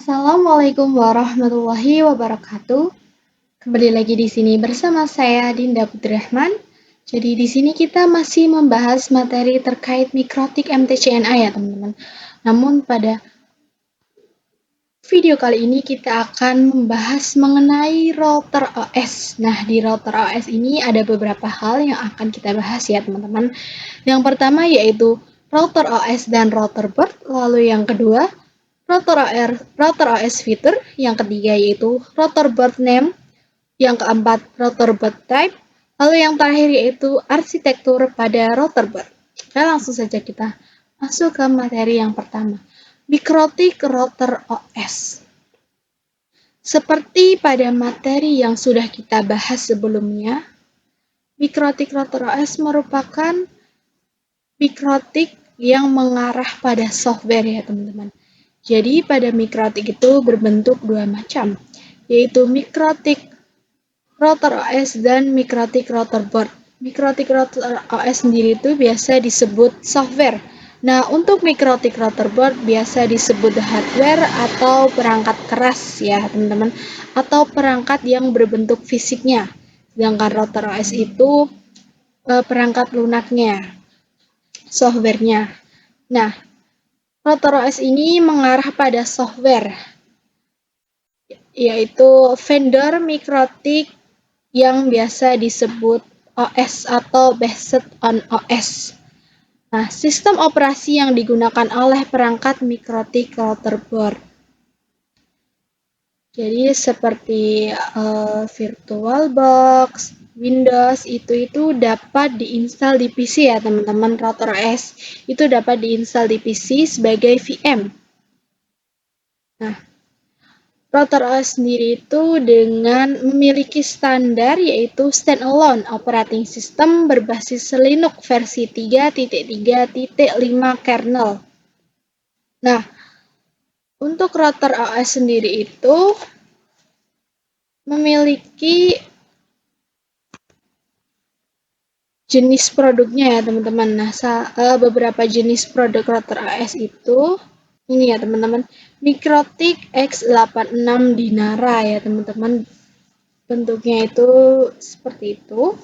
Assalamualaikum warahmatullahi wabarakatuh. Kembali lagi di sini bersama saya Dinda Putri Rahman. Jadi di sini kita masih membahas materi terkait mikrotik MTCNA ya teman-teman. Namun pada video kali ini kita akan membahas mengenai router OS. Nah, di router OS ini ada beberapa hal yang akan kita bahas ya teman-teman. Yang pertama yaitu router OS dan router board. Lalu yang kedua router OS fitur, yang ketiga yaitu router board name, yang keempat router board type, lalu yang terakhir yaitu arsitektur pada router board. Langsung saja kita masuk ke materi yang pertama, mikrotik router OS. Seperti pada materi yang sudah kita bahas sebelumnya, mikrotik router OS merupakan mikrotik yang mengarah pada software ya teman-teman. Jadi pada mikrotik itu berbentuk dua macam, yaitu mikrotik router OS dan mikrotik router board. Mikrotik router OS sendiri itu biasa disebut software. Nah, untuk mikrotik router board biasa disebut hardware atau perangkat keras ya teman-teman, atau perangkat yang berbentuk fisiknya. Sedangkan router OS itu perangkat lunaknya, softwarenya. Nah, router OS ini mengarah pada software, yaitu vendor mikrotik yang biasa disebut OS atau based on OS. Nah, sistem operasi yang digunakan oleh perangkat mikrotik router board. Jadi seperti VirtualBox, Windows itu dapat diinstal di PC ya teman-teman. Router OS itu dapat diinstal di PC sebagai VM. Nah, router OS sendiri itu dengan memiliki standar yaitu standalone operating system berbasis Linux versi 3.3.5 kernel. Nah, untuk router OS sendiri itu memiliki jenis produknya ya teman-teman. Nah, beberapa jenis produk router OS itu ini ya teman-teman, mikrotik X86 Dinara ya teman-teman. Bentuknya itu seperti itu.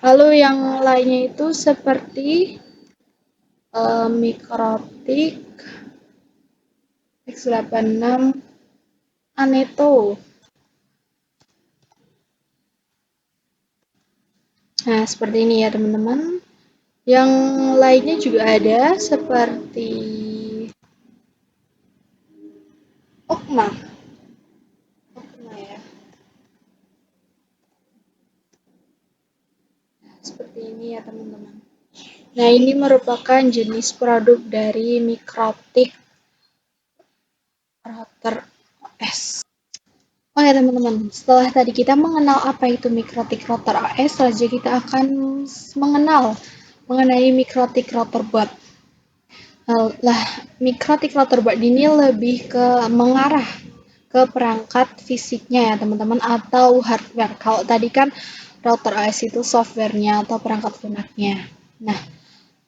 Lalu yang lainnya itu seperti mikrotik X86 Aneto. Nah, seperti ini ya teman-teman. Yang lainnya juga ada seperti Okma ya. Seperti ini ya teman-teman. Nah, ini merupakan jenis produk dari mikrotik router OS. Oh ya teman-teman, setelah tadi kita mengenal apa itu mikrotik router OS, selanjutnya kita akan mengenal mengenai mikrotik router board. Mikrotik router board ini lebih ke mengarah ke perangkat fisiknya ya teman-teman, atau hardware. Kalau tadi kan router OS itu softwarenya atau perangkat lunaknya. Nah,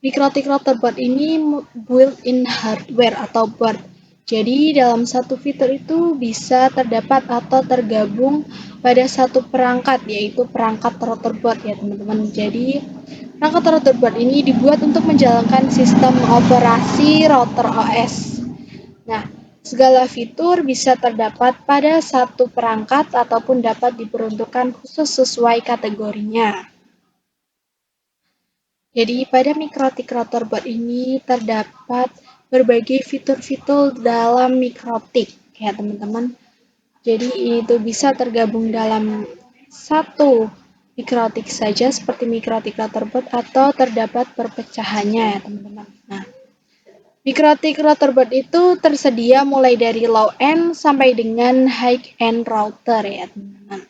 mikrotik router board ini built-in hardware atau board. Jadi dalam satu fitur itu bisa terdapat atau tergabung pada satu perangkat, yaitu perangkat router board ya teman-teman. Jadi perangkat router board ini dibuat untuk menjalankan sistem operasi router OS. Nah, segala fitur bisa terdapat pada satu perangkat ataupun dapat diperuntukkan khusus sesuai kategorinya. Jadi pada mikrotik router board ini terdapat berbagai fitur-fitur dalam mikrotik ya teman-teman. Jadi itu bisa tergabung dalam satu mikrotik saja seperti mikrotik router board atau terdapat perpecahannya ya teman-teman. Nah, mikrotik router board itu tersedia mulai dari low end sampai dengan high end router ya teman-teman.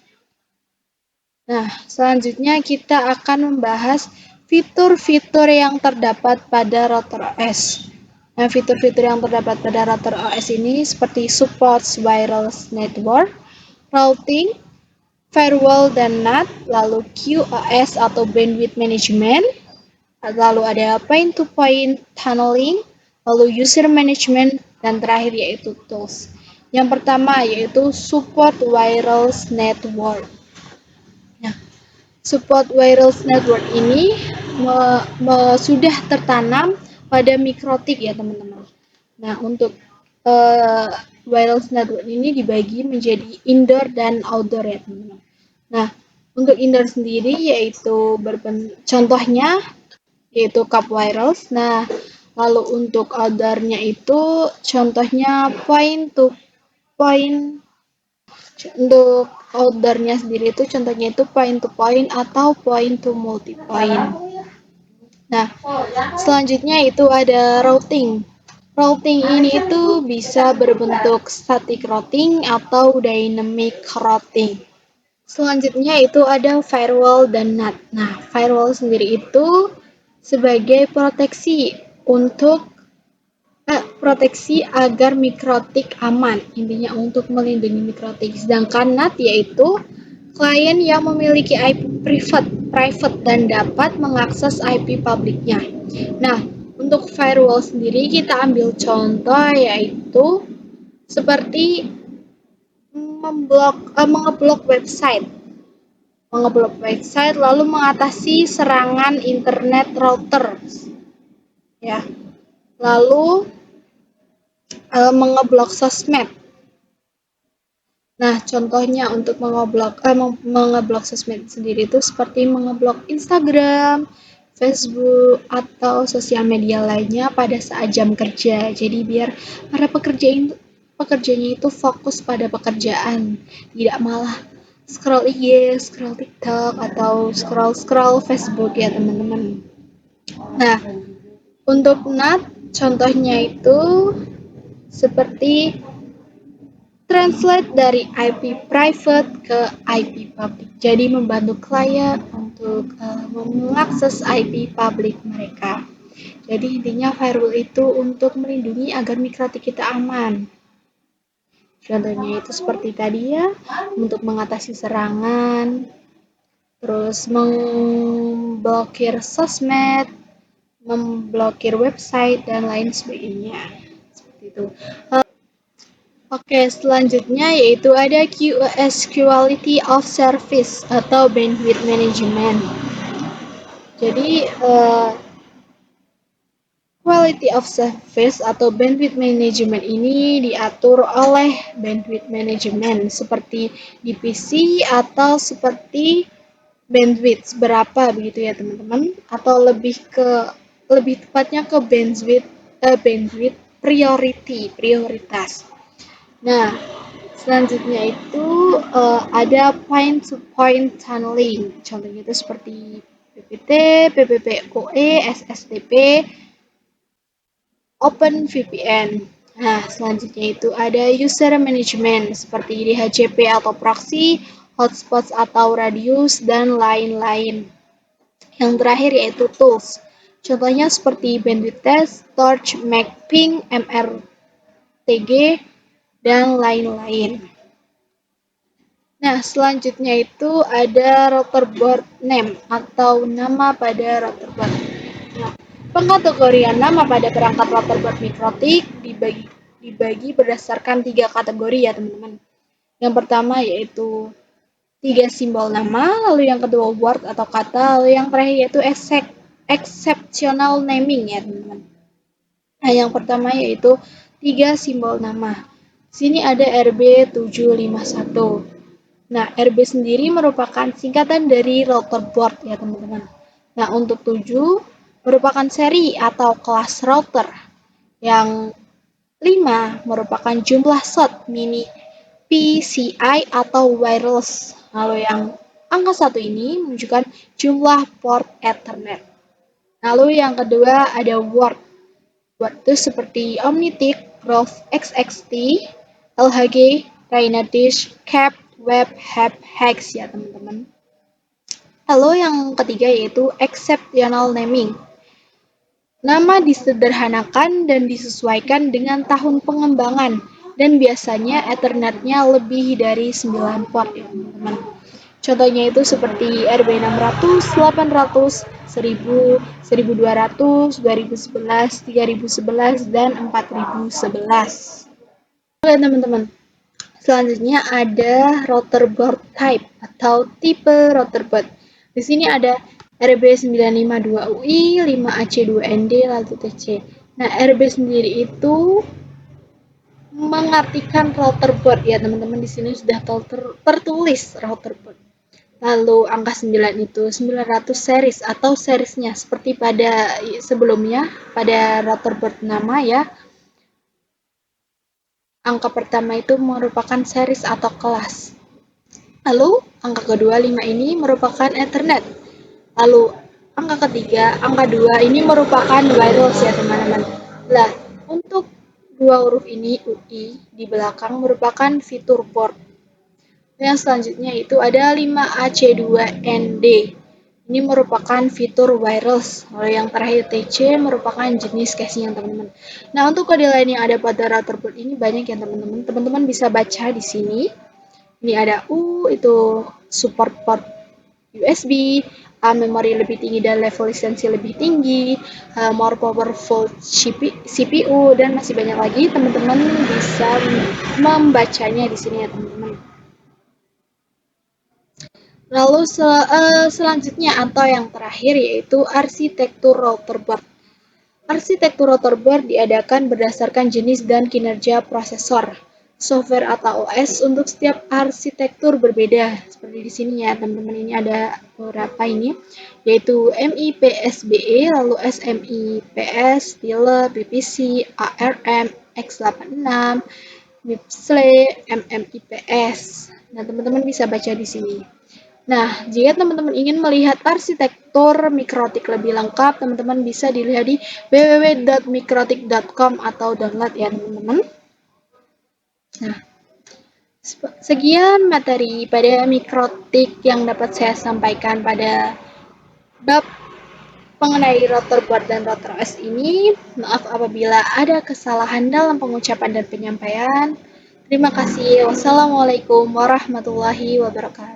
Nah, selanjutnya kita akan membahas fitur-fitur yang terdapat pada router OS. Nah, fitur-fitur yang terdapat pada router OS ini seperti support wireless network, routing, firewall dan NAT, lalu QoS atau bandwidth management, lalu ada point-to-point tunneling, lalu user management, dan terakhir yaitu tools. Yang pertama yaitu support wireless network. Nah, support wireless network ini sudah tertanam pada mikrotik ya teman-teman. Nah, untuk uh, wireless network ini dibagi menjadi indoor dan outdoor ya teman-teman. Nah, untuk indoor sendiri yaitu contohnya yaitu cup wireless. Nah, lalu untuk outdoor-nya itu contohnya point to point. Untuk outdoor-nya sendiri itu contohnya itu point to point atau point to multi point. Nah, selanjutnya itu ada routing. Routing ini itu bisa berbentuk static routing atau dynamic routing. Selanjutnya itu ada firewall dan NAT. Nah, firewall sendiri itu sebagai proteksi agar mikrotik aman, intinya untuk melindungi mikrotik. Sedangkan NAT yaitu klien yang memiliki IP private dan dapat mengakses IP publiknya. Nah, untuk firewall sendiri kita ambil contoh yaitu seperti mengeblok website lalu mengatasi serangan internet router ya. Lalu mengeblok sosmed. Nah, contohnya untuk mengeblok sosmed sendiri itu seperti mengeblok Instagram, Facebook, atau sosial media lainnya pada saat jam kerja. Jadi biar para pekerjanya itu fokus pada pekerjaan, tidak malah scroll IG, scroll TikTok, atau scroll Facebook ya teman-teman. Nah, untuk NAT contohnya itu seperti translate dari IP private ke IP public. Jadi membantu klien untuk mengakses IP public mereka. Jadi intinya firewall itu untuk melindungi agar mikrotik kita aman. Contohnya itu seperti tadi ya, untuk mengatasi serangan, terus memblokir sosmed, memblokir website, dan lain sebagainya. Seperti itu. Oke, selanjutnya yaitu ada QoS, Quality of Service atau Bandwidth Management. Jadi, Quality of Service atau Bandwidth Management ini diatur oleh Bandwidth Management seperti di PC atau seperti bandwidth berapa begitu ya teman-teman, atau lebih tepatnya ke bandwidth prioritas. Nah, selanjutnya itu ada point-to-point tunneling. Contohnya itu seperti PPT, PPPoE, SSTP, OpenVPN. Nah, selanjutnya itu ada user management seperti DHCP atau proxy, hotspots atau radius, dan lain-lain. Yang terakhir yaitu tools. Contohnya seperti bandwidth test, torch mapping, MRTG, dan lain-lain. Nah, selanjutnya itu ada router board name atau nama pada router board. Nah, pengkategorian nama pada perangkat router board mikrotik dibagi berdasarkan 3 kategori ya teman-teman. Yang pertama yaitu 3 simbol nama, lalu yang kedua word atau kata, lalu yang terakhir yaitu exceptional naming ya teman-teman. Nah, yang pertama yaitu 3 simbol nama. Sini ada RB751. Nah, RB sendiri merupakan singkatan dari router board ya teman-teman. Nah, untuk 7 merupakan seri atau kelas router. Yang 5 merupakan jumlah slot mini PCI atau wireless. Lalu yang angka 1 ini menunjukkan jumlah port Ethernet. Lalu yang kedua ada word. Word itu seperti Omnitic, Growth XXT, LHG, Rhinadish, Cap, Web, Hab, Hex ya teman-teman. Lalu yang ketiga yaitu exceptional naming. Nama disederhanakan dan disesuaikan dengan tahun pengembangan dan biasanya Ethernet-nya lebih dari 9 port ya teman-teman. Contohnya itu seperti RB600, 800, 1000, 1200, 2011, 3011, dan 4011. Oke teman-teman. Selanjutnya ada rotorboard type atau tipe rotorboard. Di sini ada RB952UI, 5AC2ND, lalu TC. Nah, RB sendiri itu mengartikan rotorboard ya teman-teman, di sini sudah tertulis rotorboard. Lalu angka 9 itu 900 series atau seriesnya seperti pada sebelumnya pada rotorboard nama ya. Angka pertama itu merupakan series atau kelas. Lalu angka kedua 5 ini merupakan Ethernet. Lalu angka ketiga, angka 2 ini merupakan wireless ya teman-teman. Nah, untuk dua huruf ini UI di belakang merupakan fitur port. Yang selanjutnya itu ada 5AC2ND. Ini merupakan fitur wireless. Lalu yang terakhir TC merupakan jenis casing yang teman-teman. Nah, untuk kode lain yang ada pada router board ini banyak yang teman-teman. Teman-teman bisa baca di sini. Ini ada U, itu support port USB, memori lebih tinggi dan level lisensi lebih tinggi, more powerful CPU, dan masih banyak lagi. Teman-teman bisa membacanya di sini ya teman-teman. Lalu selanjutnya atau yang terakhir yaitu arsitektur routerboard. Arsitektur routerboard diadakan berdasarkan jenis dan kinerja prosesor, software atau OS untuk setiap arsitektur berbeda. Seperti di sini ya teman-teman, ini ada beberapa ini, yaitu MIPSBE, lalu SMIPS, Tile, PPC, ARM, X86, MIPSLE, MMIPS. Nah, teman-teman bisa baca di sini. Nah, jika teman-teman ingin melihat arsitektur mikrotik lebih lengkap, teman-teman bisa dilihat di www.mikrotik.com atau download ya teman-teman. Nah, sekian materi pada mikrotik yang dapat saya sampaikan pada bab mengenai rotor board dan rotor OS ini. Maaf apabila ada kesalahan dalam pengucapan dan penyampaian. Terima kasih. Wassalamualaikum warahmatullahi wabarakatuh.